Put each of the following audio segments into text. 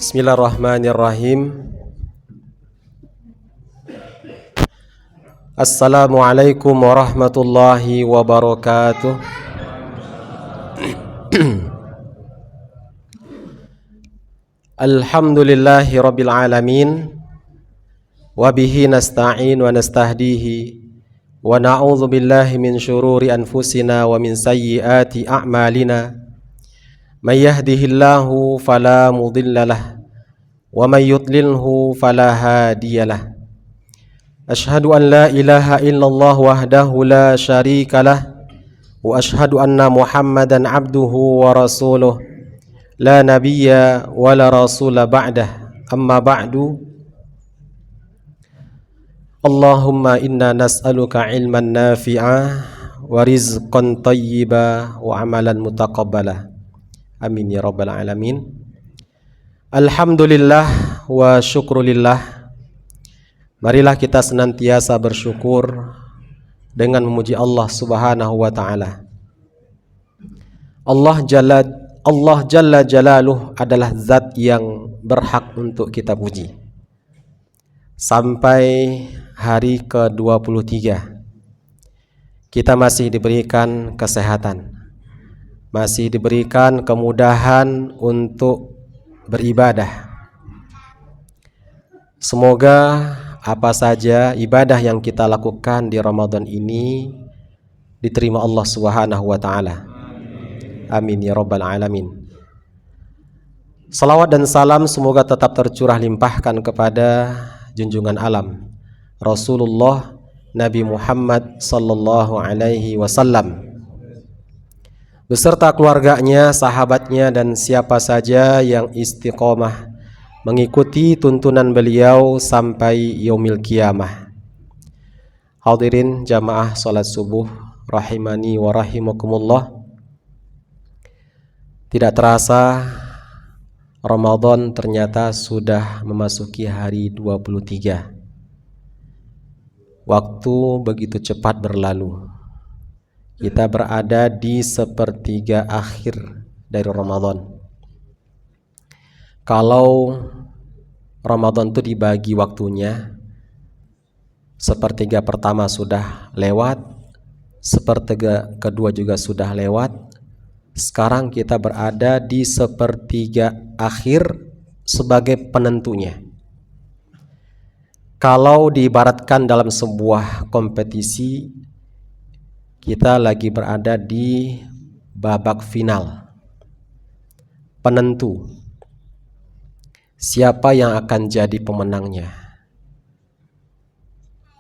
Bismillahirrahmanirrahim. Assalamualaikum warahmatullahi wabarakatuh. Alhamdulillahi rabbil alamin. Wabihi nasta'in wa nastahdihi. Wa na'udzu billahi min syururi anfusina wa min sayyiati a'malina. Man yahdihillahu fala mudhillalah wa man yudlilhu fala hadiyalah. Ashhadu an la ilaha illallah wahdahu la syarikalah wa ashhadu anna Muhammadan abduhu wa rasuluh la nabiyya wa la rasula ba'dah. Amma ba'du. Allahumma inna nas'aluka ilman nafi'ah wa rizqan tayyiba wa amalan mutaqabbala. Amin ya rabbal alamin. Alhamdulillah wa syukrulillah. Marilah kita senantiasa bersyukur dengan memuji Allah Subhanahu wa taala. Allah Jalla Jalaluh adalah zat yang berhak untuk kita puji. Sampai hari ke-23 kita masih diberikan kesehatan, masih diberikan kemudahan untuk beribadah. Semoga apa saja ibadah yang kita lakukan di Ramadan ini diterima Allah Subhanahu wa taala. Amin ya rabbal alamin. Salawat dan salam semoga tetap tercurah limpahkan kepada junjungan alam Rasulullah Nabi Muhammad sallallahu alaihi wasallam beserta keluarganya, sahabatnya, dan siapa saja yang istiqomah mengikuti tuntunan beliau sampai yaumil qiyamah. Hadirin jamaah salat subuh rahimani wa rahimakumullah. Tidak terasa Ramadan ternyata sudah memasuki hari 23. Waktu begitu cepat berlalu. Kita berada di sepertiga akhir dari Ramadan. Kalau Ramadan itu dibagi waktunya, sepertiga pertama sudah lewat, sepertiga kedua juga sudah lewat. Sekarang kita berada di sepertiga akhir sebagai penentunya. Kalau diibaratkan dalam sebuah kompetisi, kita lagi berada di babak final, penentu siapa yang akan jadi pemenangnya.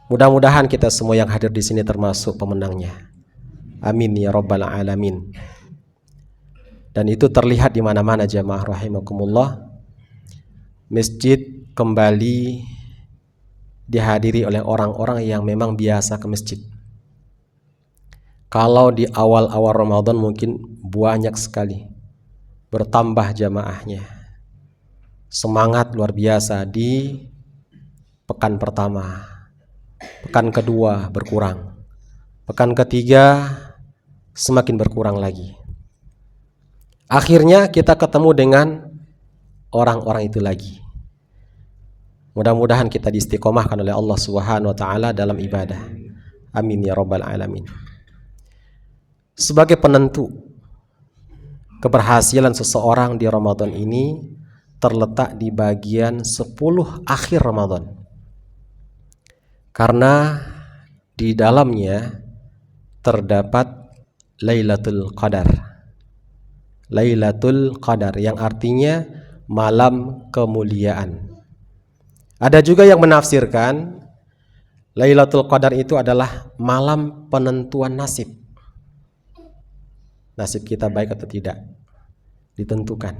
Mudah-mudahan kita semua yang hadir di sini termasuk pemenangnya. Amin ya rabbal alamin. Dan itu terlihat di mana-mana jamaah rahimakumullah. Masjid kembali dihadiri oleh orang-orang yang memang biasa ke masjid. Kalau di awal-awal Ramadan mungkin banyak sekali bertambah jamaahnya. Semangat luar biasa di pekan pertama. Pekan kedua berkurang. Pekan ketiga semakin berkurang lagi. Akhirnya kita ketemu dengan orang-orang itu lagi. Mudah-mudahan kita diistiqomahkan oleh Allah Subhanahu wa taala dalam ibadah. Amin ya rabbal alamin. Sebagai penentu keberhasilan seseorang di Ramadan ini terletak di bagian 10 akhir Ramadan. Karena di dalamnya terdapat Lailatul Qadar. Lailatul Qadar yang artinya malam kemuliaan. Ada juga yang menafsirkan Lailatul Qadar itu adalah malam penentuan nasib. Nasib kita baik atau tidak ditentukan.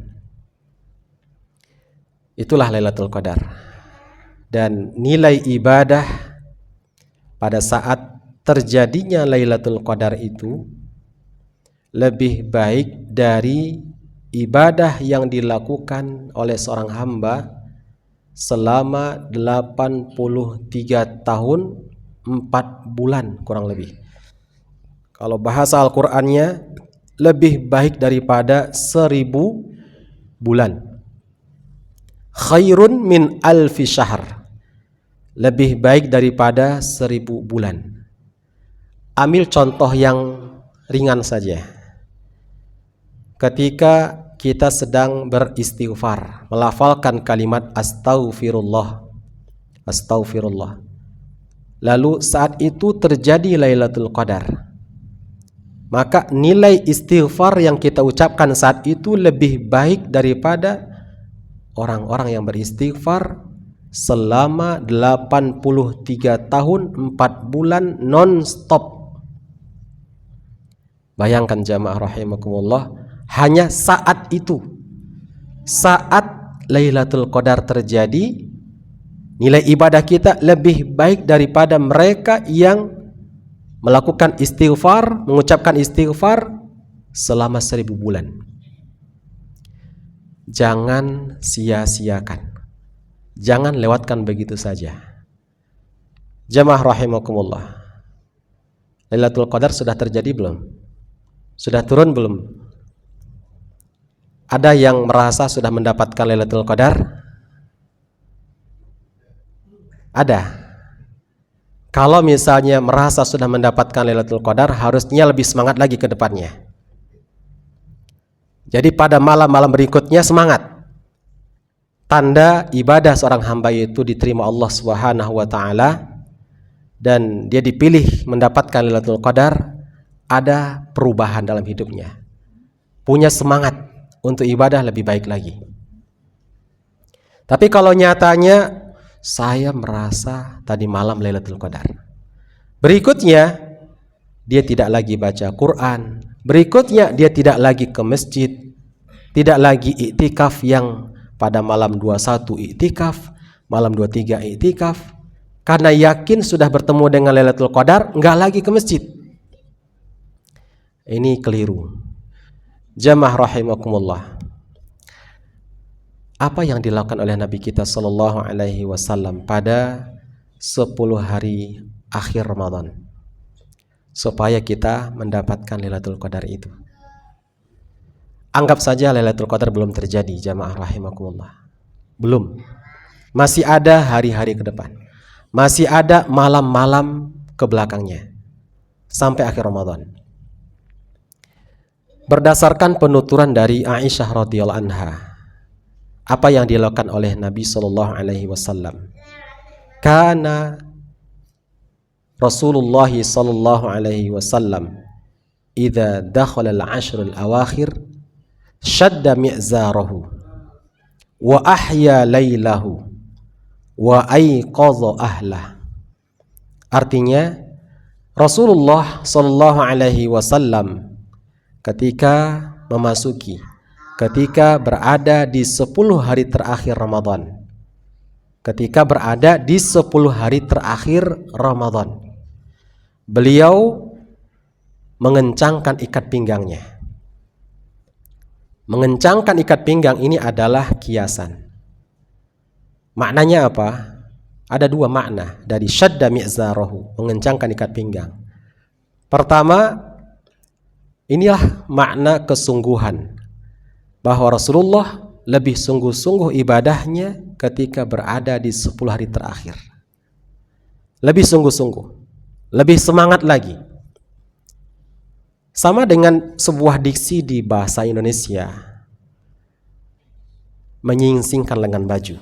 Itulah Lailatul Qadar. Dan nilai ibadah pada saat terjadinya Lailatul Qadar itu lebih baik dari ibadah yang dilakukan oleh seorang hamba selama 83 tahun 4 bulan kurang lebih. Kalau bahasa Al-Qur'annya lebih baik daripada 1000 bulan. khairun min alfi syahr, lebih baik daripada 1000 bulan. Ambil contoh yang ringan saja. Ketika kita sedang beristighfar, melafalkan kalimat astaghfirullah, astaghfirullah, lalu saat itu terjadi Lailatul Qadar, maka nilai istighfar yang kita ucapkan saat itu lebih baik daripada orang-orang yang beristighfar selama 83 tahun 4 bulan non-stop. Bayangkan jamaah rahimakumullah, hanya saat itu, saat Lailatul Qadar terjadi, nilai ibadah kita lebih baik daripada mereka yang melakukan istighfar, mengucapkan istighfar selama 1000 bulan. Jangan sia-siakan, jangan lewatkan begitu saja. Jamaah rahimakumullah, Lailatul Qadar sudah terjadi belum? Sudah turun belum? Ada yang merasa sudah mendapatkan Lailatul Qadar? Ada. Kalau misalnya merasa sudah mendapatkan Lailatul Qadar, harusnya lebih semangat lagi ke depannya. Jadi pada malam-malam berikutnya semangat. Tanda ibadah seorang hamba itu diterima Allah Subhanahu wa taala dan dia dipilih mendapatkan Lailatul Qadar, ada perubahan dalam hidupnya. Punya semangat untuk ibadah lebih baik lagi. Tapi kalau nyatanya saya merasa tadi malam Lailatul Qadar, berikutnya dia tidak lagi baca Quran, berikutnya dia tidak lagi ke masjid, tidak lagi iktikaf yang pada malam 21 iktikaf, malam 23 iktikaf, karena yakin sudah bertemu dengan Lailatul Qadar, enggak lagi ke masjid. Ini keliru. Jamaah rahimakumullah, apa yang dilakukan oleh Nabi kita sallallahu alaihi wasallam pada 10 hari akhir Ramadan supaya kita mendapatkan Lailatul Qadar itu? Anggap saja Lailatul Qadar belum terjadi, jamaah rahimakumullah. Belum. Masih ada hari-hari ke depan. Masih ada malam-malam ke belakangnya sampai akhir Ramadan. Berdasarkan penuturan dari Aisyah radhiyallahu anha, apa yang dilakukan oleh Nabi sallallahu alaihi wasallam? Kana Rasulullah sallallahu alaihi wasallam idza dakhala al-ashr al-awakhir shadda mi'zarahu wa ahya lailahu wa ayqadha ahlah. Artinya, Rasulullah sallallahu alaihi wasallam ketika berada di 10 hari terakhir Ramadan, ketika berada di 10 hari terakhir Ramadan, beliau mengencangkan ikat pinggangnya. Mengencangkan ikat pinggang ini adalah kiasan. Maknanya apa? Ada 2 makna dari syadda mi'zarahu, mengencangkan ikat pinggang. Pertama, inilah makna kesungguhan, bahwa Rasulullah lebih sungguh-sungguh ibadahnya ketika berada di 10 hari terakhir. Lebih sungguh-sungguh, lebih semangat lagi. Sama dengan sebuah diksi di bahasa Indonesia, menyingsingkan lengan baju.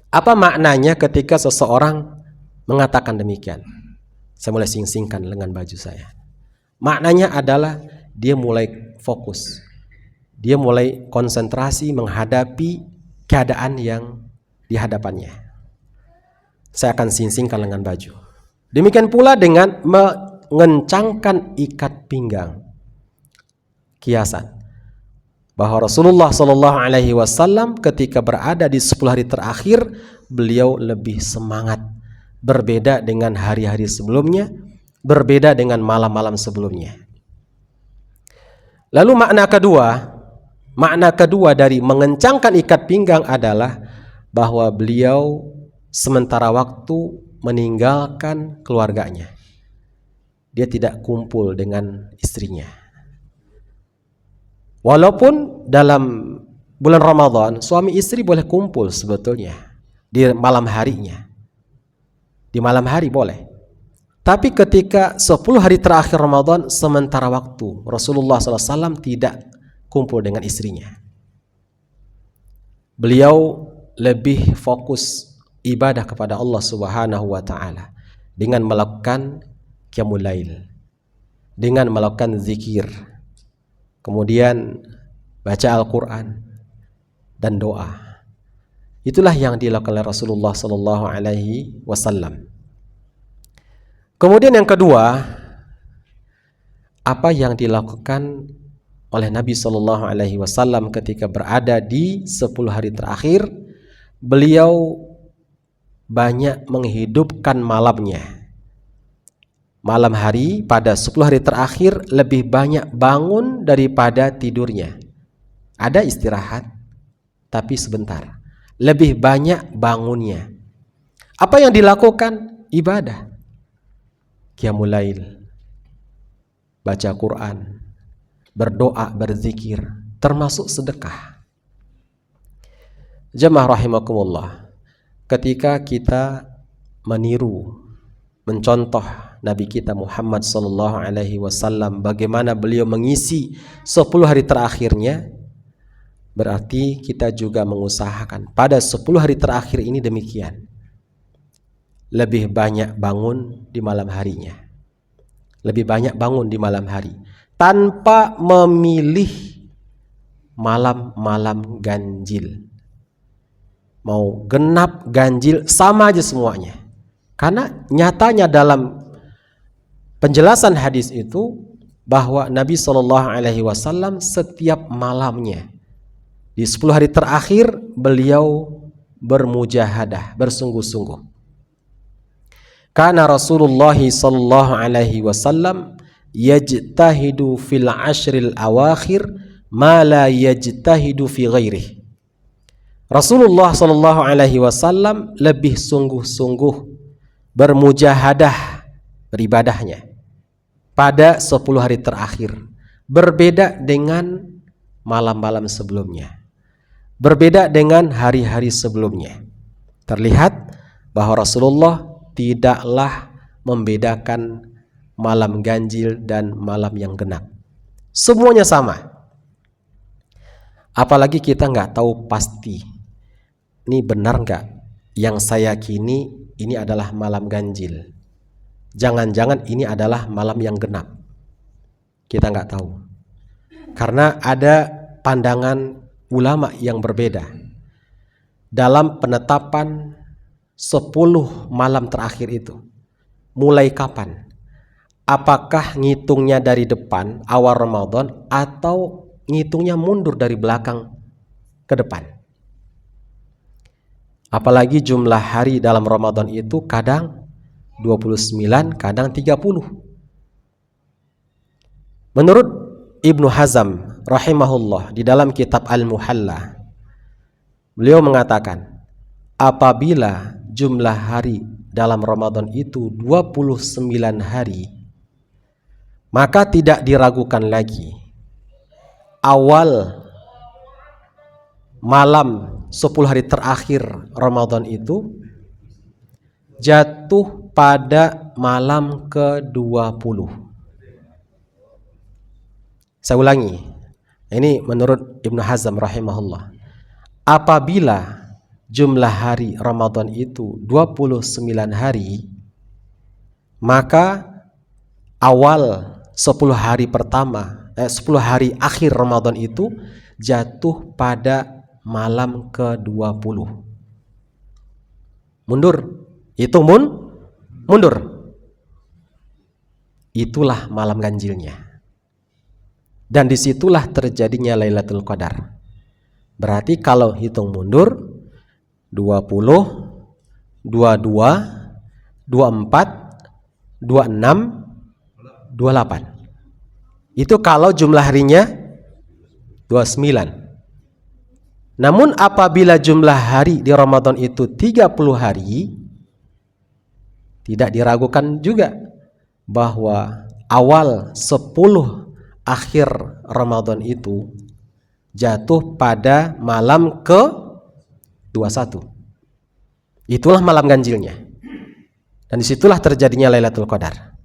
Apa maknanya ketika seseorang mengatakan demikian? Saya mulai singsingkan lengan baju saya. Maknanya adalah dia mulai fokus, dia mulai konsentrasi menghadapi keadaan yang di hadapannya. Saya akan singsingkan lengan baju. Demikian pula dengan mengencangkan ikat pinggang. Kiasan bahwa Rasulullah sallallahu alaihi wasallam ketika berada di 10 hari terakhir, beliau lebih semangat, berbeda dengan hari-hari sebelumnya, berbeda dengan malam-malam sebelumnya. Lalu makna kedua dari mengencangkan ikat pinggang adalah bahwa beliau sementara waktu meninggalkan keluarganya. Dia tidak kumpul dengan istrinya. Walaupun dalam bulan Ramadan, suami istri boleh kumpul sebetulnya di malam harinya. Di malam hari boleh. Tapi ketika 10 hari terakhir Ramadan, sementara waktu, Rasulullah SAW tidak kumpul dengan istrinya. Beliau lebih fokus ibadah kepada Allah Subhanahu wa taala dengan melakukan qiyamul lail, dengan melakukan zikir, kemudian baca Al-Qur'an dan doa. Itulah yang dilakukan oleh Rasulullah sallallahu alaihi wasallam. Kemudian yang kedua, apa yang dilakukan oleh Nabi sallallahu alaihi wasallam ketika berada di 10 hari terakhir? Beliau banyak menghidupkan malamnya. Malam hari pada 10 hari terakhir lebih banyak bangun daripada tidurnya. Ada istirahat, tapi sebentar. Lebih banyak bangunnya. Apa yang dilakukan? Ibadah. Qiyamul lail, baca Quran, berdoa, berzikir, termasuk sedekah. Jemaah rahimakumullah, ketika kita meniru, mencontoh Nabi kita Muhammad sallallahu alaihi wasallam bagaimana beliau mengisi 10 hari terakhirnya, berarti kita juga mengusahakan pada 10 hari terakhir ini demikian. Lebih banyak bangun di malam harinya. Lebih banyak bangun di malam hari tanpa memilih malam-malam ganjil. Mau genap, ganjil, sama aja semuanya. Karena nyatanya dalam penjelasan hadis itu bahwa Nabi SAW setiap malamnya di 10 hari terakhir beliau bermujahadah, bersungguh-sungguh. Karena Rasulullah sallallahu alaihi wasallam yajtahidu fil ashril awakhir ma la yajtahidu fi ghairihi. Rasulullah sallallahu alaihi wasallam lebih sungguh-sungguh bermujahadah beribadahnya pada 10 hari terakhir, berbeda dengan malam-malam sebelumnya, berbeda dengan hari-hari sebelumnya. Terlihat bahwa Rasulullah tidaklah membedakan malam ganjil dan malam yang genap. Semuanya sama. Apalagi kita nggak tahu pasti, ini benar nggak yang saya yakini ini adalah malam ganjil. Jangan-jangan ini adalah malam yang genap. Kita nggak tahu. Karena ada pandangan ulama yang berbeda dalam penetapan 10 malam terakhir itu. Mulai kapan? Apakah ngitungnya dari depan awal Ramadan atau ngitungnya mundur dari belakang ke depan? Apalagi jumlah hari dalam Ramadan itu kadang 29, kadang 30. Menurut Ibnu Hazm rahimahullah di dalam kitab Al-Muhalla, beliau mengatakan apabila jumlah hari dalam Ramadan itu 29 hari, maka tidak diragukan lagi awal malam 10 hari terakhir Ramadan itu jatuh pada malam ke-20. Saya ulangi, ini menurut Ibnu Hazm rahimahullah. Apabila jumlah hari Ramadan itu 29 hari, maka awal 10 hari pertama, 10 hari akhir Ramadan itu jatuh pada malam ke-20. Mundur. Itu mundur. Itulah malam ganjilnya. Dan disitulah terjadinya Lailatul Qadar. Berarti kalau hitung mundur 20, 22, 24, 26, 28. Itu kalau jumlah harinya 29. Namun apabila jumlah hari di Ramadan itu 30 hari, tidak diragukan juga bahwa awal 10 akhir Ramadan itu jatuh pada malam ke-21. Itulah malam ganjilnya. Dan disitulah terjadinya Lailatul Qadar.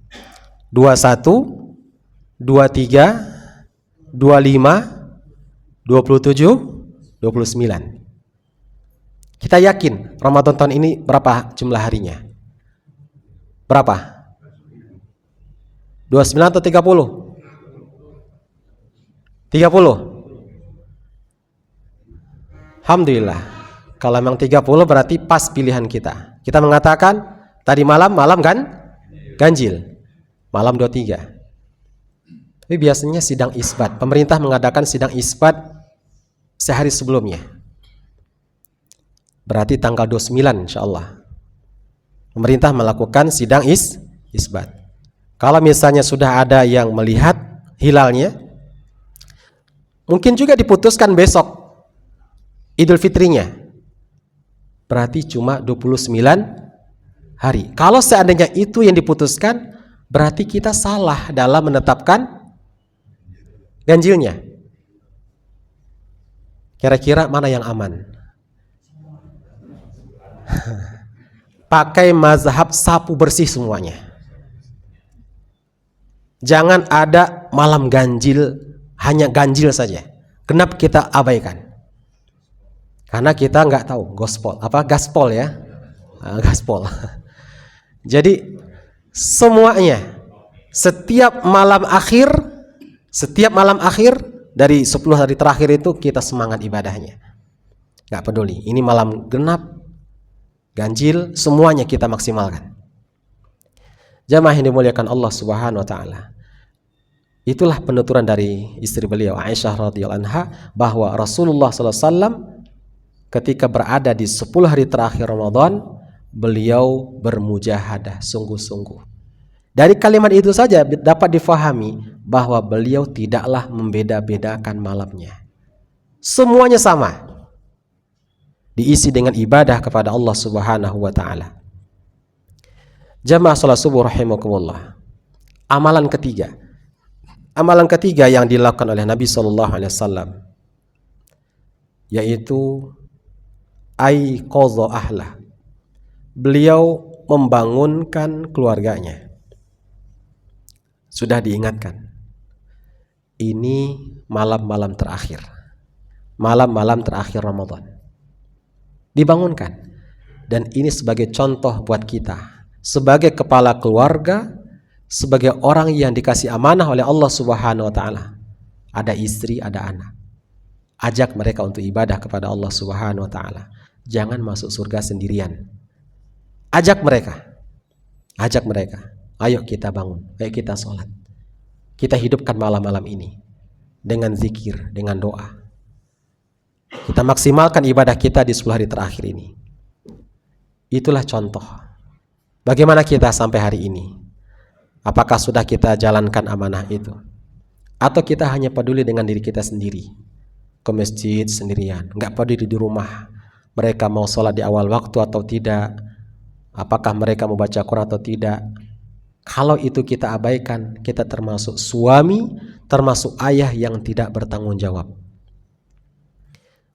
21, 23, 25, 27, 29. Kita yakin Ramadan tahun ini berapa jumlah harinya? Berapa? 29 atau 30? 30. Alhamdulillah. Kalau memang 30 berarti pas pilihan kita. Kita mengatakan tadi malam kan ganjil. Malam 23. Tapi biasanya sidang isbat. Pemerintah mengadakan sidang isbat sehari sebelumnya. Berarti tanggal 29 insyaallah. Pemerintah melakukan sidang isbat. Kalau misalnya sudah ada yang melihat hilalnya, mungkin juga diputuskan besok Idul Fitrinya. Berarti cuma 29 hari. Kalau seandainya itu yang diputuskan, berarti kita salah dalam menetapkan ganjilnya. Kira-kira mana yang aman? Pakai mazhab sapu bersih semuanya. Jangan ada malam ganjil, hanya ganjil saja. Kenapa kita abaikan? Karena kita nggak tahu gaspol ya, gaspol. Jadi semuanya, setiap malam akhir dari 10 hari terakhir itu kita semangat ibadahnya. Nggak peduli, ini malam genap, ganjil, semuanya kita maksimalkan. Jamaah yang dimuliakan Allah Subhanahu wa taala. Itulah penuturan dari istri beliau Aisyah radhiyallahu anha bahwa Rasulullah sallallahu alaihi wasallam ketika berada di 10 hari terakhir Ramadan, beliau bermujahadah sungguh-sungguh. Dari kalimat itu saja dapat difahami bahwa beliau tidaklah membeda-bedakan malamnya. Semuanya sama. Diisi dengan ibadah kepada Allah Subhanahu wa taala. Jamaah salat subuh rahimakumullah. Amalan ketiga yang dilakukan oleh Nabi sallallahu alaihi wasallam yaitu aiqadha ahlah. Beliau membangunkan keluarganya. Sudah diingatkan. Ini malam-malam terakhir. Malam-malam terakhir Ramadan. Dibangunkan. Dan ini sebagai contoh buat kita. Sebagai kepala keluarga, sebagai orang yang dikasih amanah oleh Allah Subhanahu wa taala. Ada istri, ada anak. Ajak mereka untuk ibadah kepada Allah Subhanahu wa taala. Jangan masuk surga sendirian. Ajak mereka. Ayo kita bangun, ayo kita sholat. Kita hidupkan malam-malam ini dengan zikir, dengan doa. Kita maksimalkan ibadah kita di 10 hari terakhir ini. Itulah contoh. Bagaimana kita sampai hari ini? Apakah sudah kita jalankan amanah itu? Atau kita hanya peduli dengan diri kita sendiri? Ke masjid sendirian, nggak peduli di rumah. Mereka mau sholat di awal waktu atau tidak? Apakah mereka mau baca Quran atau tidak? Kalau itu kita abaikan, kita termasuk suami, termasuk ayah yang tidak bertanggung jawab.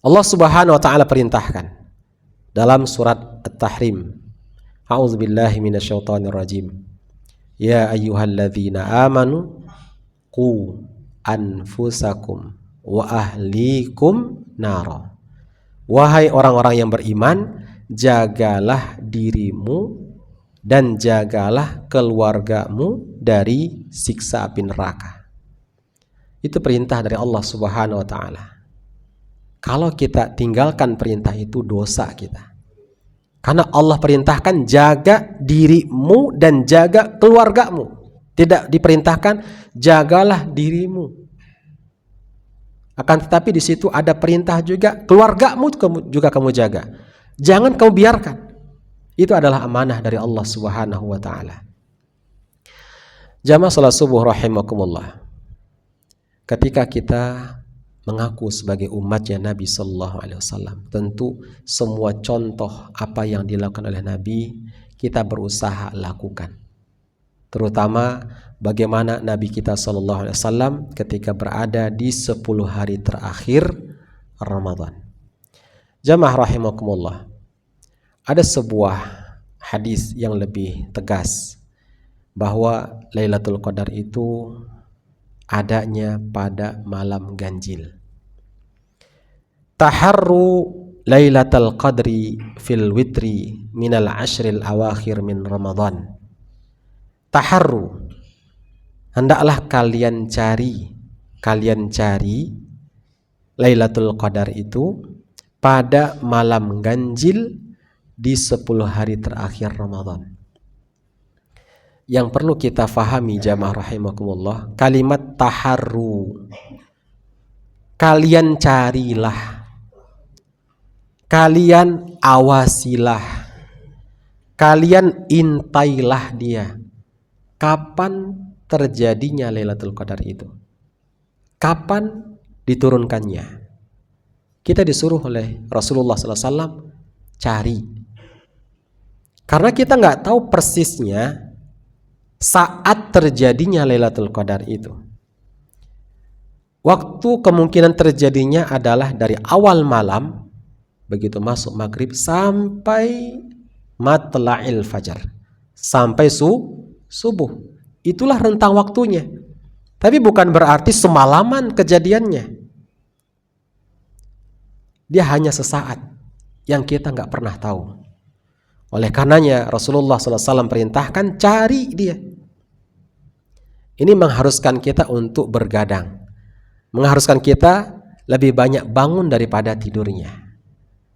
Allah Subhanahu wa taala perintahkan dalam surat At-Tahrim. A'udzubillahi minasyaitonirrajim. Ya ayyuhalladzina amanu qu anfusakum wa ahlikum nara. Wahai orang-orang yang beriman, jagalah dirimu dan jagalah keluargamu dari siksa api neraka. Itu perintah dari Allah Subhanahu wa taala. Kalau kita tinggalkan perintah itu, dosa kita. Karena Allah perintahkan jaga dirimu dan jaga keluargamu. Tidak diperintahkan jagalah dirimu. Akan tetapi di situ ada perintah juga keluargamu juga kamu jaga. Jangan kamu biarkan. Itu adalah amanah dari Allah Subhanahu wa taala. Jamaah salat subuh rahimakumullah. Ketika kita mengaku sebagai umatnya Nabi sallallahu alaihi wasallam, tentu semua contoh apa yang dilakukan oleh Nabi kita berusaha lakukan. terutama bagaimana Nabi kita SAW ketika berada di 10 hari terakhir Ramadan. Jamaah rahimakumullah, ada sebuah hadis yang lebih tegas bahwa Lailatul Qadar itu adanya pada malam ganjil. Taharru Lailatul Qadri fil witri minal ashril awakhir min Ramadan. Taharru, hendaklah kalian cari Lailatul Qadar itu pada malam ganjil di 10 hari terakhir Ramadan. Yang perlu kita fahami jamaah rahimakumullah, kalimat taharru, kalian carilah, kalian awasilah, kalian intailah dia. Kapan terjadinya Lailatul Qadar itu? Kapan diturunkannya? Kita disuruh oleh Rasulullah SAW cari. Karena kita nggak tahu persisnya saat terjadinya Lailatul Qadar itu. Waktu kemungkinan terjadinya adalah dari awal malam, begitu masuk maghrib sampai matla'il fajar, sampai subuh. Itulah rentang waktunya. Tapi bukan berarti semalaman kejadiannya. Dia hanya sesaat yang kita nggak pernah tahu. Oleh karenanya Rasulullah SAW perintahkan cari dia. Ini mengharuskan kita untuk bergadang, mengharuskan kita lebih banyak bangun daripada tidurnya.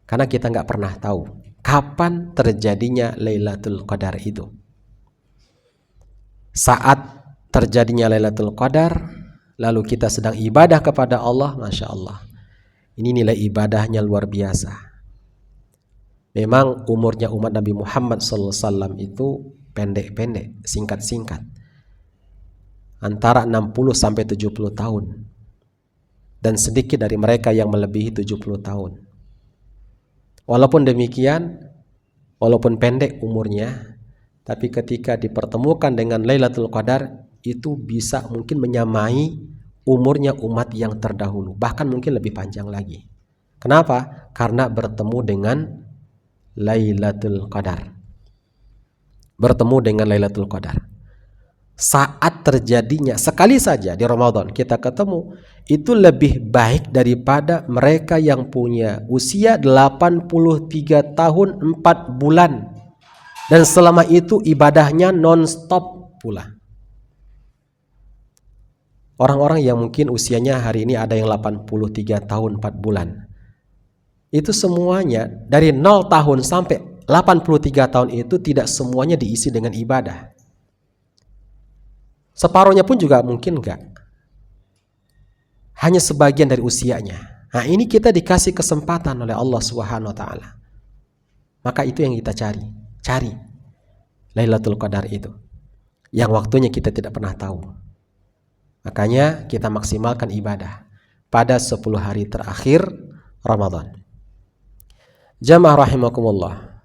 Karena kita nggak pernah tahu kapan terjadinya Lailatul Qadar itu. Saat terjadinya Lailatul Qadar, lalu kita sedang ibadah kepada Allah, Masya Allah, ini nilai ibadahnya luar biasa. Memang umurnya umat Nabi Muhammad SAW itu pendek-pendek, singkat-singkat, antara 60 sampai 70 tahun, dan sedikit dari mereka yang melebihi 70 tahun. Walaupun demikian, walaupun pendek umurnya, tapi ketika dipertemukan dengan Lailatul Qadar, itu bisa mungkin menyamai umurnya umat yang terdahulu, bahkan mungkin lebih panjang lagi. Kenapa? Karena bertemu dengan Lailatul Qadar. Bertemu dengan Lailatul Qadar. Saat terjadinya sekali saja di Ramadan kita ketemu, itu lebih baik daripada mereka yang punya usia 83 tahun 4 bulan dan selama itu ibadahnya non-stop pula. Orang-orang yang mungkin usianya hari ini ada yang 83 tahun 4 bulan. Itu semuanya dari 0 tahun sampai 83 tahun itu tidak semuanya diisi dengan ibadah. Separuhnya pun juga mungkin enggak. Hanya sebagian dari usianya. Nah, ini kita dikasih kesempatan oleh Allah Subhanahu wa taala. Maka itu yang kita cari. Cari Lailatul Qadar itu. Yang waktunya kita tidak pernah tahu. Makanya kita maksimalkan ibadah pada 10 hari terakhir Ramadan. Jamaah rahimakumullah,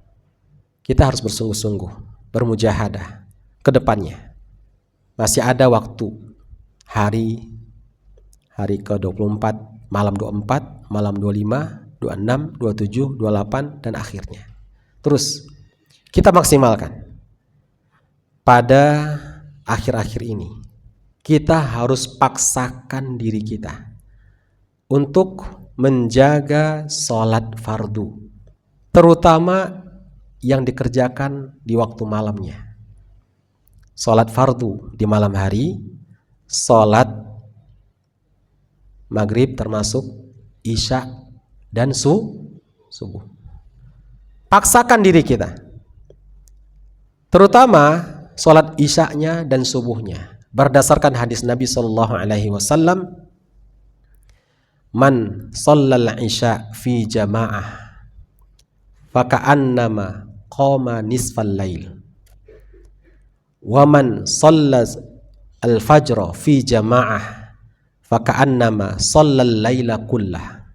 kita harus bersungguh-sungguh, bermujahadah ke depannya. Masih ada waktu, hari ke-24, malam 24, malam 25, 26, 27, 28, dan akhirnya. Terus kita maksimalkan. Pada akhir-akhir ini kita harus paksakan diri kita untuk menjaga sholat fardu, terutama yang dikerjakan di waktu malamnya. Sholat fardu di malam hari, sholat maghrib termasuk isya dan subuh. Paksakan diri kita, terutama sholat isyanya dan subuhnya. Berdasarkan hadis Nabi SAW, man shallal isya fi jamaah faka'annama qama nisfal lail, wa man shallal al-fajr fi jamaah faka'annama shallal laila kullah.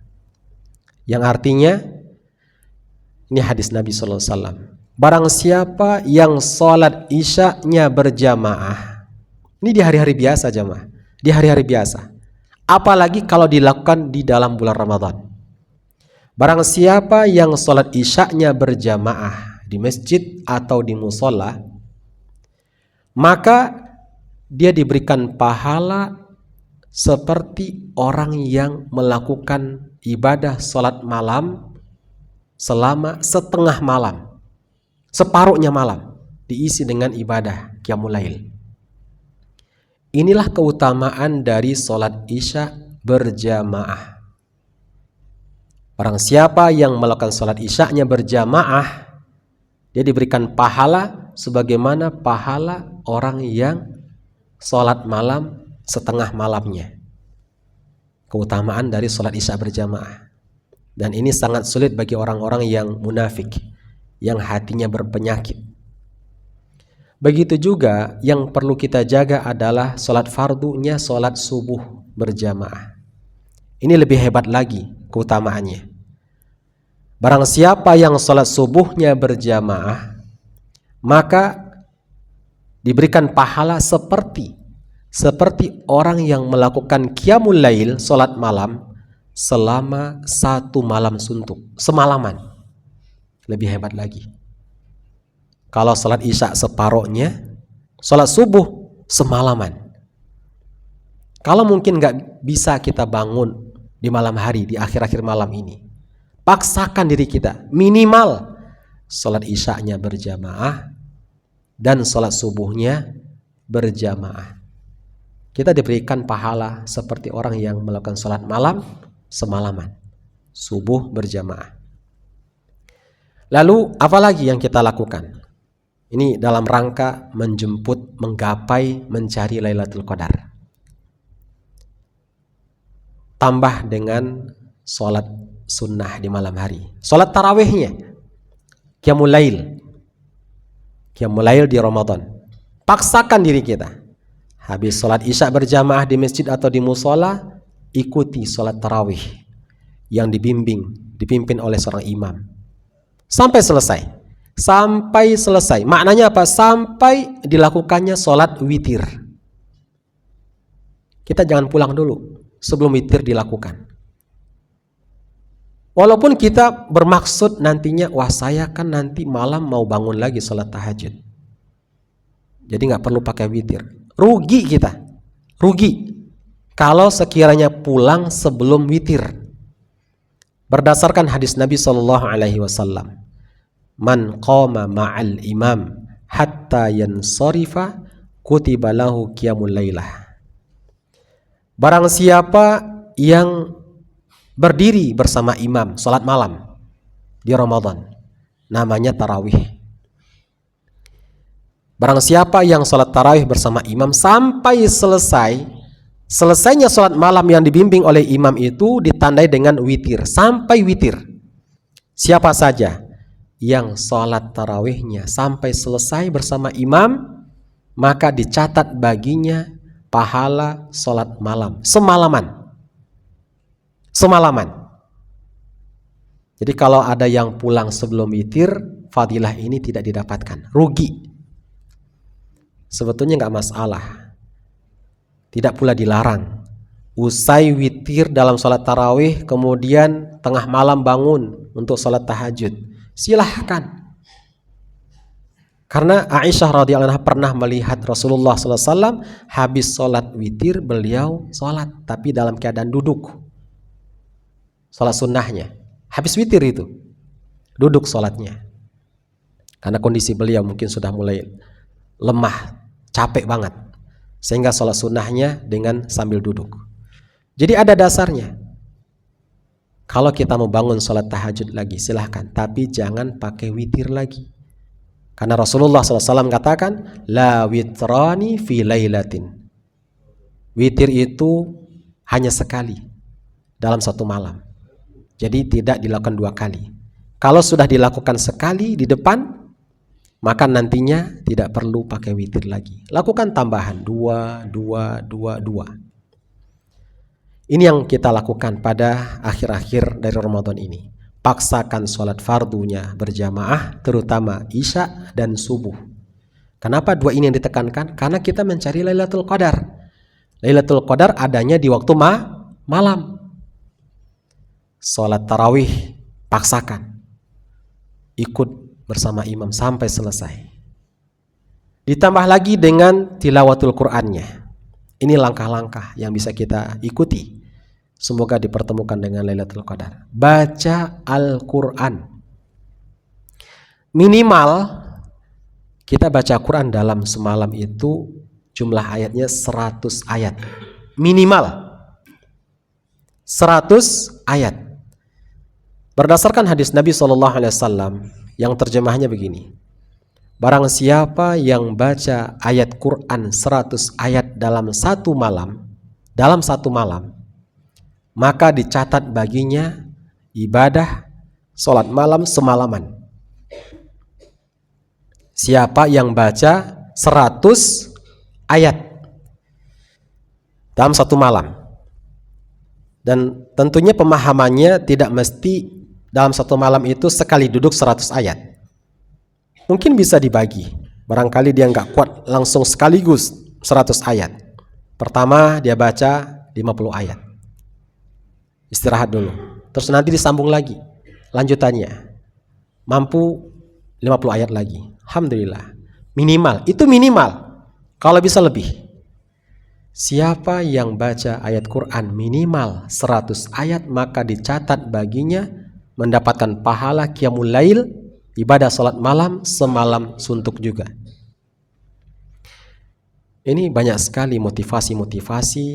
Yang artinya, ini hadis Nabi SAW, barang siapa yang sholat isya-nya berjamaah, ini di hari-hari biasa jamaah, di hari-hari biasa, apalagi kalau dilakukan di dalam bulan Ramadan. Barang siapa yang sholat isya-nya berjamaah di masjid atau di musola, maka dia diberikan pahala seperti orang yang melakukan ibadah sholat malam selama setengah malam, separuhnya malam diisi dengan ibadah qiyamul lail. Inilah keutamaan dari sholat isya berjamaah. Barang siapa yang melakukan sholat isya-nya berjamaah, dia diberikan pahala sebagaimana pahala orang yang sholat malam setengah malamnya. Keutamaan dari sholat isya berjamaah. Dan ini sangat sulit bagi orang-orang yang munafik, yang hatinya berpenyakit. Begitu juga yang perlu kita jaga adalah sholat fardunya sholat subuh berjamaah. Ini lebih hebat lagi keutamaannya. Barang siapa yang sholat subuhnya berjamaah, maka diberikan pahala seperti orang yang melakukan qiyamul lail, sholat malam selama satu malam suntuk, semalaman. Lebih hebat lagi. Kalau sholat isya separohnya, sholat subuh semalaman. Kalau mungkin gak bisa kita bangun di malam hari, di akhir-akhir malam ini, paksakan diri kita minimal sholat isya-nya berjamaah dan sholat subuhnya berjamaah. Kita diberikan pahala seperti orang yang melakukan sholat malam semalaman, subuh berjamaah. Lalu apalagi yang kita lakukan? Ini dalam rangka menjemput, menggapai, mencari Lailatul Qadar. Tambah dengan sholat sunnah di malam hari, sholat tarawihnya, qiyamul lail di Ramadan. Paksakan diri kita. Habis sholat isya berjamaah di masjid atau di musola, ikuti sholat tarawih yang dipimpin oleh seorang imam sampai selesai. Maknanya apa? Sampai dilakukannya sholat witir. Kita jangan pulang dulu sebelum witir dilakukan. Walaupun kita bermaksud nantinya, wah saya kan nanti malam mau bangun lagi sholat tahajud, jadi gak perlu pakai witir. Rugi kita, rugi kalau sekiranya pulang sebelum witir. Berdasarkan hadis Nabi SAW, man qama ma'al imam hatta yansarifa kutiba lahu qiyamul lailah. Barang siapa yang berdiri bersama imam salat malam di Ramadan, namanya tarawih. Barang siapa yang salat tarawih bersama imam sampai selesainya salat malam yang dibimbing oleh imam itu ditandai dengan witir, sampai witir. Siapa saja yang sholat tarawihnya sampai selesai bersama imam, maka dicatat baginya pahala sholat malam semalaman. Jadi kalau ada yang pulang sebelum witir, fadilah ini tidak didapatkan, rugi. Sebetulnya nggak masalah, tidak pula dilarang. Usai witir dalam sholat tarawih, kemudian tengah malam bangun untuk sholat tahajud, silahkan. Karena Aisyah radhiyallahu anha pernah melihat Rasulullah SAW habis sholat witir, beliau sholat tapi dalam keadaan duduk. Sholat sunnahnya habis witir itu duduk sholatnya, karena kondisi beliau mungkin sudah mulai lemah, capek banget, sehingga sholat sunnahnya dengan sambil duduk. Jadi ada dasarnya. Kalau kita mau bangun sholat tahajud lagi, silahkan, tapi jangan pakai witir lagi. Karena Rasulullah SAW katakan, la witrani fi lailatin. Witir itu hanya sekali dalam satu malam. Jadi tidak dilakukan dua kali. Kalau sudah dilakukan sekali di depan, maka nantinya tidak perlu pakai witir lagi. Lakukan tambahan 2. Ini yang kita lakukan pada akhir-akhir dari Ramadan ini. paksakan sholat fardunya berjamaah, terutama Isya dan subuh. Kenapa dua ini yang ditekankan? Karena kita mencari Lailatul Qadar. Lailatul Qadar adanya di waktu malam. Sholat tarawih paksakan, ikut bersama imam sampai selesai. Ditambah lagi dengan tilawatul Qur'annya. Ini langkah-langkah yang bisa kita ikuti. Semoga dipertemukan dengan Lailatul Qadar. Baca Al-Quran. Minimal kita baca Quran dalam semalam itu jumlah ayatnya 100 ayat. Minimal 100 ayat. Berdasarkan hadis Nabi SAW yang terjemahnya begini. Barang siapa yang baca ayat Quran 100 ayat dalam satu malam, maka dicatat baginya ibadah sholat malam semalaman. Siapa yang baca 100 ayat dalam satu malam. Dan tentunya pemahamannya tidak mesti dalam satu malam itu sekali duduk 100 ayat. Mungkin bisa dibagi. Barangkali dia nggak kuat langsung sekaligus 100 ayat. Pertama dia baca 50 ayat. Istirahat dulu. Terus nanti disambung lagi. Lanjutannya. Mampu 50 ayat lagi. Alhamdulillah. Minimal. Itu minimal. Kalau bisa lebih. Siapa yang baca ayat Quran minimal 100 ayat, maka dicatat baginya mendapatkan pahala qiyamul lail, ibadah salat malam semalam suntuk juga. Ini banyak sekali motivasi-motivasi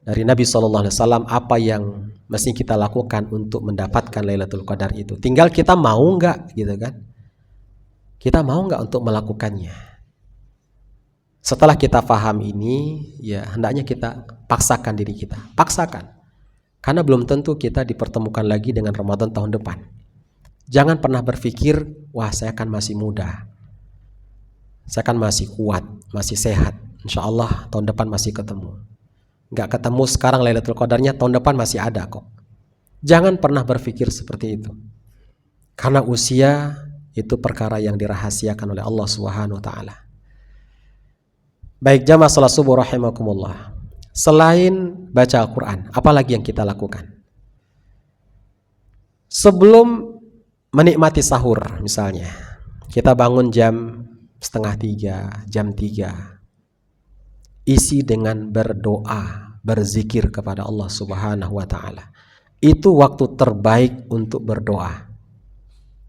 dari Nabi SAW apa yang mesti kita lakukan untuk mendapatkan Lailatul Qadar itu. Tinggal kita mau nggak, gitu kan? Kita mau nggak untuk melakukannya? Setelah kita paham ini, ya hendaknya kita paksakan diri kita, paksakan. Karena belum tentu kita dipertemukan lagi dengan Ramadan tahun depan. Jangan pernah berpikir, wah saya kan masih muda, saya kan masih kuat, masih sehat, insya Allah tahun depan masih ketemu. Nggak ketemu sekarang Lailatul Qadarnya, tahun depan masih ada kok. Jangan pernah berpikir seperti itu. Karena usia itu perkara yang dirahasiakan oleh Allah Subhanahu wa taala. Baik jamaah salat subuh rahimakumullah. Selain baca Al-Quran, apalagi yang kita lakukan? Sebelum menikmati sahur misalnya, kita bangun jam 2:30, jam 3. Isi dengan berdoa, berzikir kepada Allah Subhanahu wa taala. Itu waktu terbaik untuk berdoa.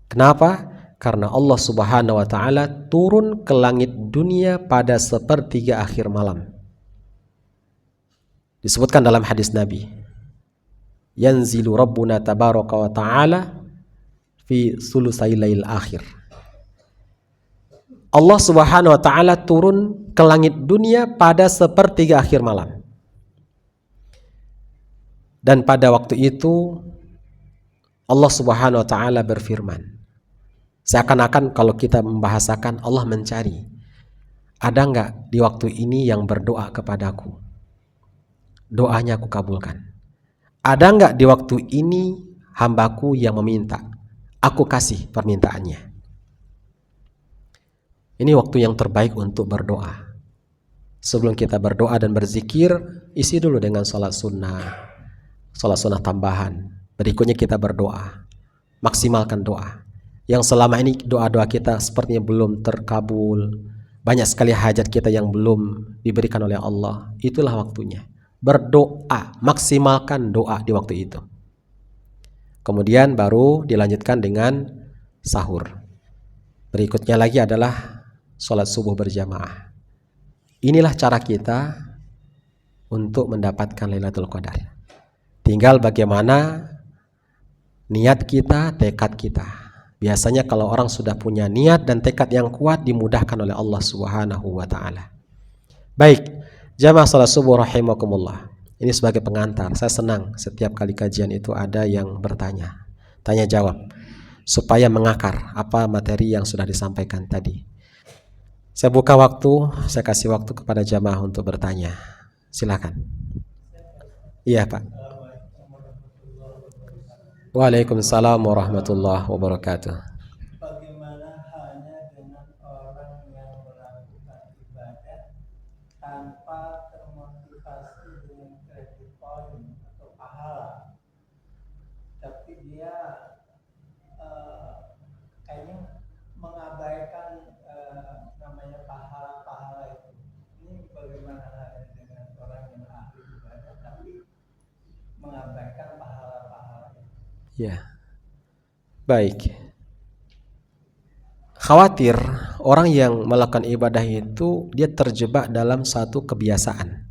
Kenapa? Karena Allah Subhanahu wa taala turun ke langit dunia pada sepertiga akhir malam. Disebutkan dalam hadis Nabi, yanzilu rabbuna tabaraka wa ta'ala fi sulusai lail akhir. Allah Subhanahu wa taala turun ke langit dunia pada sepertiga akhir malam. Dan pada waktu itu Allah Subhanahu wa taala berfirman. Seakan-akan kalau kita membahasakan, Allah mencari, ada enggak di waktu ini yang berdoa kepadaku? Doanya aku kabulkan. Ada enggak di waktu ini hambaku yang meminta? Aku kasih permintaannya. Ini waktu yang terbaik untuk berdoa. Sebelum kita berdoa dan berzikir, isi dulu dengan salat sunnah tambahan. Berikutnya kita berdoa. Maksimalkan doa. Yang selama ini doa-doa kita sepertinya belum terkabul. Banyak sekali hajat kita yang belum diberikan oleh Allah. Itulah waktunya. Berdoa, maksimalkan doa di waktu itu. Kemudian baru dilanjutkan dengan sahur. Berikutnya lagi adalah sholat subuh berjamaah. Inilah cara kita untuk mendapatkan Lailatul Qadar. Tinggal bagaimana niat kita, tekad kita. Biasanya kalau orang sudah punya niat dan tekad yang kuat, dimudahkan oleh Allah Subhanahu wa taala. Baik. Jamaah salat subuh rahimakumullah. Ini sebagai pengantar. Saya senang setiap kali kajian itu ada yang bertanya, tanya jawab, supaya mengakar apa materi yang sudah disampaikan tadi. Saya buka waktu, saya kasih waktu kepada jamaah untuk bertanya. Silakan. Iya Pak. Waalaikumsalam warahmatullahi wabarakatuh. Bagaimana halnya dengan orang yang melakukan ibadah tanpa termotivasi dengan credit point atau pahala, tapi dia kayaknya mengabaikan namanya pahala-pahala itu. Ini bagaimana halnya dengan orang yang ahli ibadah tapi mengabaikan pahala-pahala itu? Ya, baik. Khawatir orang yang melakukan ibadah itu dia terjebak dalam satu kebiasaan.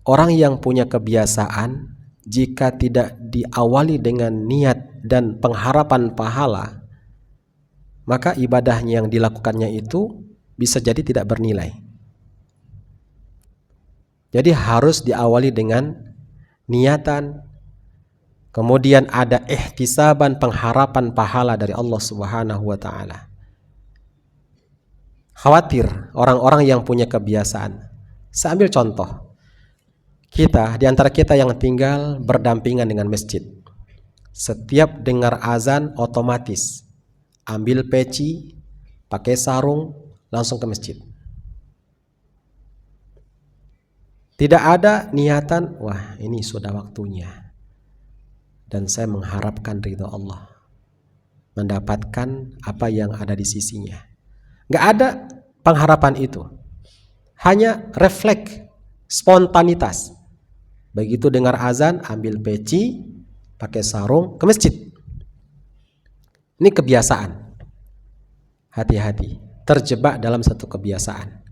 Orang yang punya kebiasaan jika tidak diawali dengan niat dan pengharapan pahala, maka ibadahnya yang dilakukannya itu bisa jadi tidak bernilai. Jadi harus diawali dengan niatan, kemudian ada ihtisaban, pengharapan pahala dari Allah Subhanahu wa taala. Khawatir orang-orang yang punya kebiasaan. Saya ambil contoh. Kita, di antara kita yang tinggal berdampingan dengan masjid. Setiap dengar azan otomatis ambil peci, pakai sarung, langsung ke masjid. Tidak ada niatan, wah ini sudah waktunya. Dan saya mengharapkan ridho Allah, mendapatkan apa yang ada di sisinya. Nggak ada pengharapan itu, hanya refleks, spontanitas. Begitu dengar azan, ambil peci, pakai sarung, ke masjid. Ini kebiasaan. Hati-hati, terjebak dalam satu kebiasaan.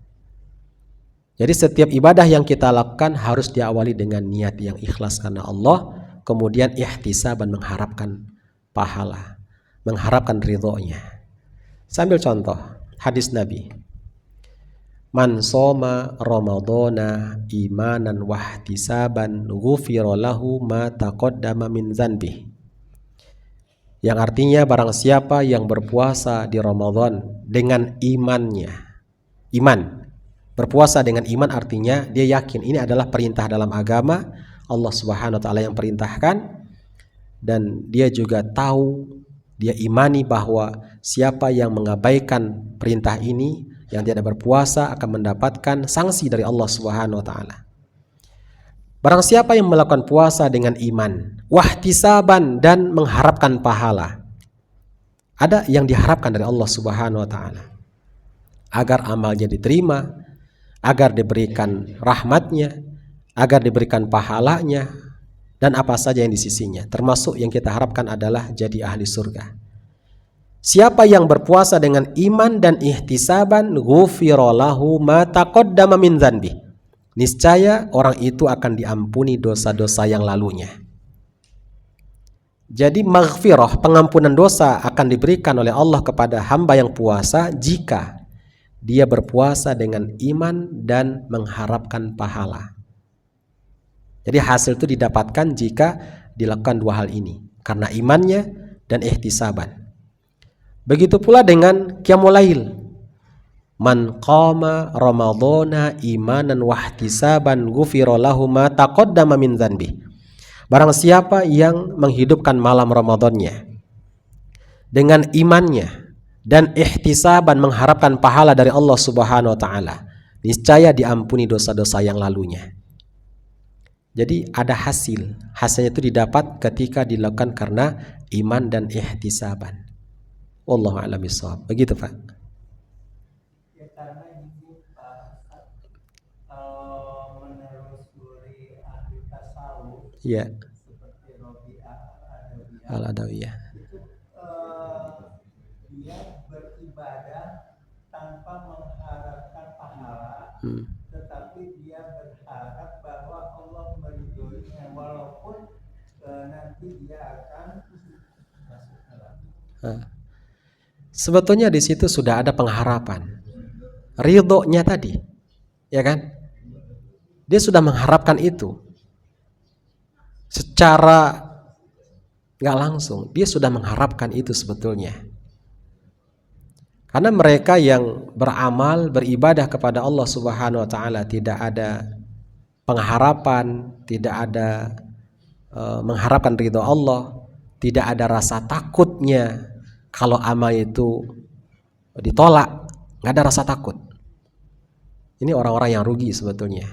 Jadi setiap ibadah yang kita lakukan harus diawali dengan niat yang ikhlas karena Allah, kemudian ihtisaban, mengharapkan pahala, mengharapkan ridhonya. Sambil contoh hadis Nabi, man soma ramadhana imanan wahtisaban ghufira lahu ma taqaddama min dzanbih. Yang artinya barang siapa yang berpuasa di Ramadan dengan imannya. Iman, berpuasa dengan iman artinya dia yakin ini adalah perintah dalam agama, Allah Subhanahu wa taala yang perintahkan, dan dia juga tahu, dia imani bahwa siapa yang mengabaikan perintah ini, yang tidak berpuasa akan mendapatkan sanksi dari Allah Subhanahu wa taala. Barang siapa yang melakukan puasa dengan iman, wahtisaban, dan mengharapkan pahala. Ada yang diharapkan dari Allah Subhanahu wa taala agar amalnya diterima, agar diberikan rahmatnya, agar diberikan pahalanya, dan apa saja yang di sisinya. Termasuk yang kita harapkan adalah jadi ahli surga. Siapa yang berpuasa dengan iman dan ihtisaban, ghufira lahu ma taqaddama min dzanbi. Niscaya orang itu akan diampuni dosa-dosa yang lalunya. Jadi maghfirah, pengampunan dosa akan diberikan oleh Allah kepada hamba yang puasa jika dia berpuasa dengan iman dan mengharapkan pahala. Jadi hasil itu didapatkan jika dilakukan dua hal ini, karena imannya dan ihtisaban. Begitu pula dengan qiyamul lail. Man qama ramadhana imanan wahtisaban ghufira lahu ma taqaddama min dzanbi. Barang siapa yang menghidupkan malam Ramadannya dengan imannya dan ihtisaban, mengharapkan pahala dari Allah Subhanahu wa taala, niscaya diampuni dosa-dosa yang lalunya. Jadi ada hasil. Hasilnya itu didapat ketika dilakukan karena iman dan ihtisaban. Wallahu a'lam bishawab. Begitu, Pak. Karena ini kalau menelusuri ahli tasawuf, Ya, seperti Robi'ah Al-Adawiyah, al-adawiyah. itu dia beribadah tanpa mengharapkan pahala, tetapi dia berharap bahwa Allah meridhoinya, walaupun nanti dia akan masuk neraka. Sebetulnya di situ sudah ada pengharapan, ridhonya tadi, ya kan? Dia sudah mengharapkan itu secara nggak langsung. Dia sudah mengharapkan itu sebetulnya. Karena mereka yang beramal, beribadah kepada Allah Subhanahu wa taala tidak ada pengharapan, tidak ada mengharapkan ridho Allah, tidak ada rasa takutnya kalau amal itu ditolak, nggak ada rasa takut. Ini orang-orang yang rugi sebetulnya.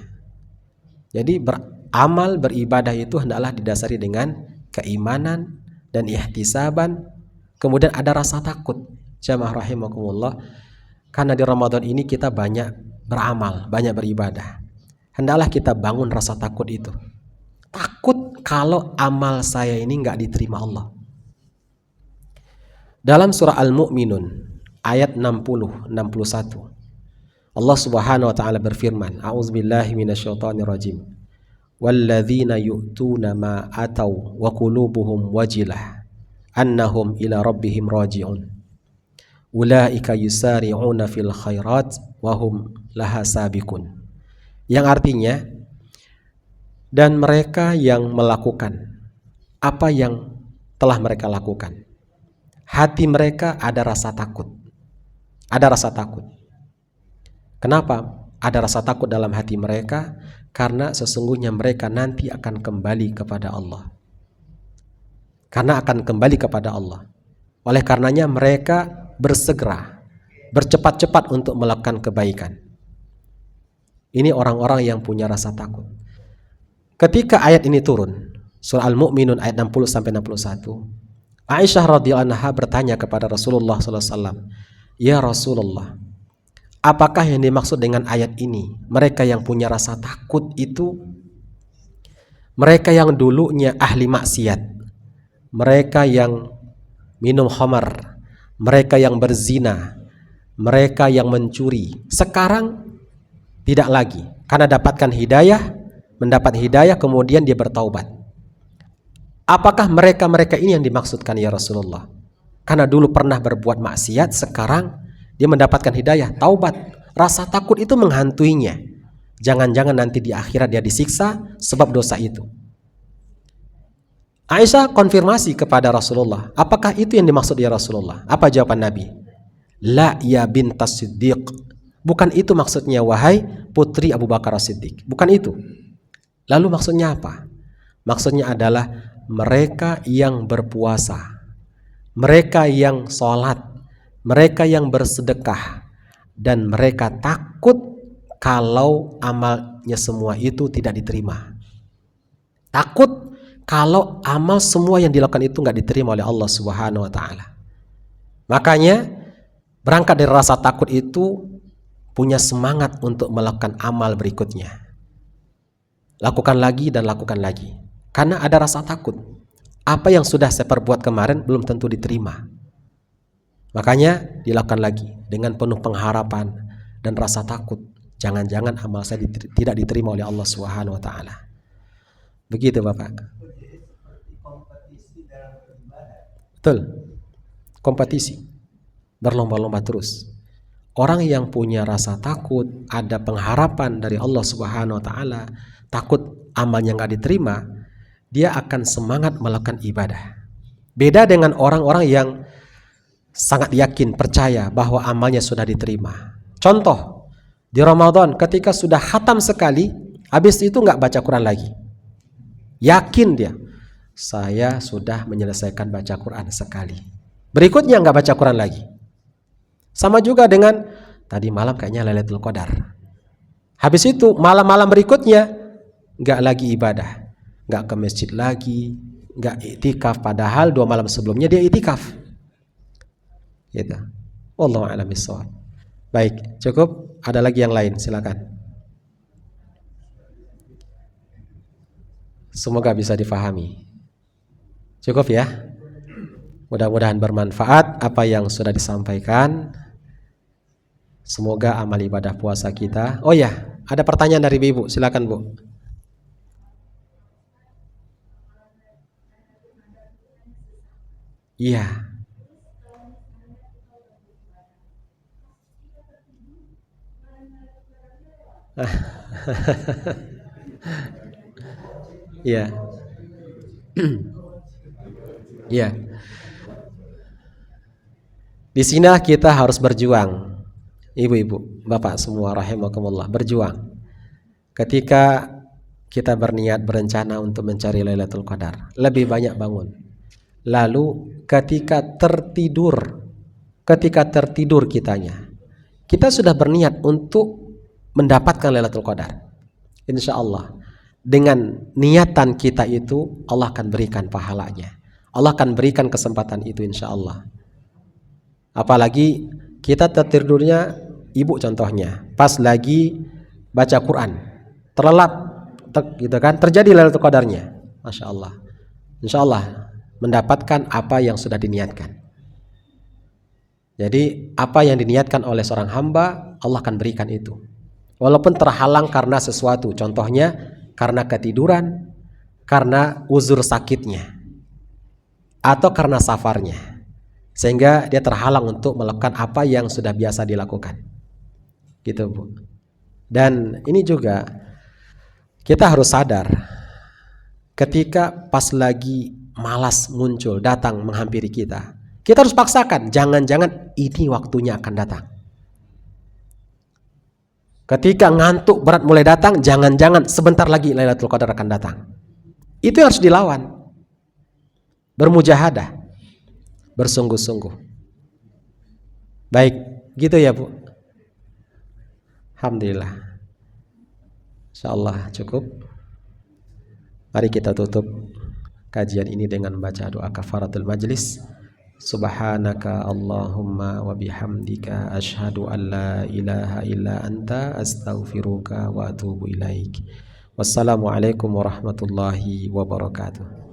Jadi beramal, beribadah itu hendaklah didasari dengan keimanan dan ihtisaban, kemudian ada rasa takut. Jamaah rahimakumullah, karena di Ramadan ini kita banyak beramal, banyak beribadah. Hendaklah kita bangun rasa takut itu. Takut kalau amal saya ini nggak diterima Allah. Dalam surah Al-Mu'minun ayat 60-61, Allah Subhanahu wa taala berfirman, A'udzubillahi minasyaitonirrajim. Walladzina yu'tuna ma ataw wa qulubuhum wajilah annahum ila rabbihim raji'un. Ulaika yusari'una fil khairat wa hum laha sabiqun. Yang artinya, dan mereka yang melakukan apa yang telah mereka lakukan, hati mereka ada rasa takut. Ada rasa takut. Kenapa ada rasa takut dalam hati mereka? Karena sesungguhnya mereka nanti akan kembali kepada Allah. Karena akan kembali kepada Allah. Oleh karenanya mereka bersegera, bercepat-cepat untuk melakukan kebaikan. Ini orang-orang yang punya rasa takut. Ketika ayat ini turun, surah Al-Mu'minun ayat 60-61, Aisyah radhiyallahu anha bertanya kepada Rasulullah SAW, Ya Rasulullah, apakah yang dimaksud dengan ayat ini? Mereka yang punya rasa takut itu mereka yang dulunya ahli maksiat, mereka yang minum khamar, mereka yang berzina, mereka yang mencuri. Sekarang tidak lagi, karena mendapat hidayah kemudian dia bertaubat. Apakah mereka ini yang dimaksudkan ya Rasulullah? Karena dulu pernah berbuat maksiat, sekarang dia mendapatkan hidayah, taubat. Rasa takut itu menghantuinya. Jangan-jangan nanti di akhirat dia disiksa sebab dosa itu. Aisyah konfirmasi kepada Rasulullah, apakah itu yang dimaksud ya Rasulullah? Apa jawaban Nabi? La ya bintas Siddiq. Bukan itu maksudnya wahai putri Abu Bakar As-Siddiq. Bukan itu. Lalu maksudnya apa? Maksudnya adalah mereka yang berpuasa, mereka yang sholat, mereka yang bersedekah, dan mereka takut kalau amalnya semua itu tidak diterima. Takut kalau amal semua yang dilakukan itu nggak diterima oleh Allah Subhanahu wa taala. Makanya berangkat dari rasa takut itu punya semangat untuk melakukan amal berikutnya. Lakukan lagi dan lakukan lagi. Karena ada rasa takut. Apa yang sudah saya perbuat kemarin belum tentu diterima. Makanya dilakukan lagi dengan penuh pengharapan dan rasa takut. Jangan-jangan amal saya tidak diterima oleh Allah Subhanahu wa taala. Begitu Bapak. Betul. Kompetisi. Berlomba-lomba terus. Orang yang punya rasa takut, ada pengharapan dari Allah Subhanahu wa taala, takut amalnya nggak diterima, dia akan semangat melakukan ibadah. Beda dengan orang-orang yang sangat yakin, percaya bahwa amalnya sudah diterima. Contoh, di Ramadan ketika sudah khatam sekali, habis itu nggak baca Quran lagi. Yakin dia, saya sudah menyelesaikan baca Quran sekali. Berikutnya nggak baca Quran lagi. Sama juga dengan tadi malam kayaknya Lailatul Qadar. Habis itu malam-malam berikutnya nggak lagi ibadah, nggak ke masjid lagi, nggak iktikaf. Padahal 2 malam sebelumnya dia iktikaf. Gitu. Wallahu a'lam bishawab. Baik, cukup. Ada lagi yang lain? Silakan. Semoga bisa difahami. Cukup ya. Mudah-mudahan bermanfaat apa yang sudah disampaikan. Semoga amal ibadah puasa kita. Oh ya, ada pertanyaan dari Ibu. Silakan Bu. Iya. Iya. Iya. Di sini kita harus berjuang. Ibu-ibu, bapak semua rahimakumullah, berjuang. Ketika kita berniat berencana untuk mencari Lailatul Qadar, lebih banyak bangun. Lalu ketika tertidur kita sudah berniat untuk mendapatkan Lailatul Qadar. Insya Allah dengan niatan kita itu Allah akan berikan pahalanya. Allah akan berikan kesempatan itu insya Allah. Apalagi kita tertidurnya, ibu contohnya, pas lagi baca Quran, terlelap, gitu kan, terjadi Lailatul Qadarnya, masya Allah, insya Allah mendapatkan apa yang sudah diniatkan. Jadi apa yang diniatkan oleh seorang hamba, Allah akan berikan itu. Walaupun terhalang karena sesuatu, contohnya karena ketiduran, karena uzur sakitnya, atau karena safarnya, sehingga dia terhalang untuk melakukan apa yang sudah biasa dilakukan. Gitu, Bu. Dan ini juga kita harus sadar, ketika pas lagi malas muncul, datang menghampiri kita harus paksakan, jangan-jangan ini waktunya akan datang. Ketika ngantuk berat mulai datang, jangan-jangan sebentar lagi Lailatul Qadar akan datang. Itu harus dilawan. Bermujahadah, bersungguh-sungguh. Baik, gitu ya, Bu. Alhamdulillah. Insyaallah cukup. Mari kita tutup kajian ini dengan baca doa kafaratul majlis. Subhanaka Allahumma wa bihamdika asyhadu an la ilaha illa anta astaghfiruka wa atubu ilaik. Wassalamualaikum warahmatullahi wabarakatuh.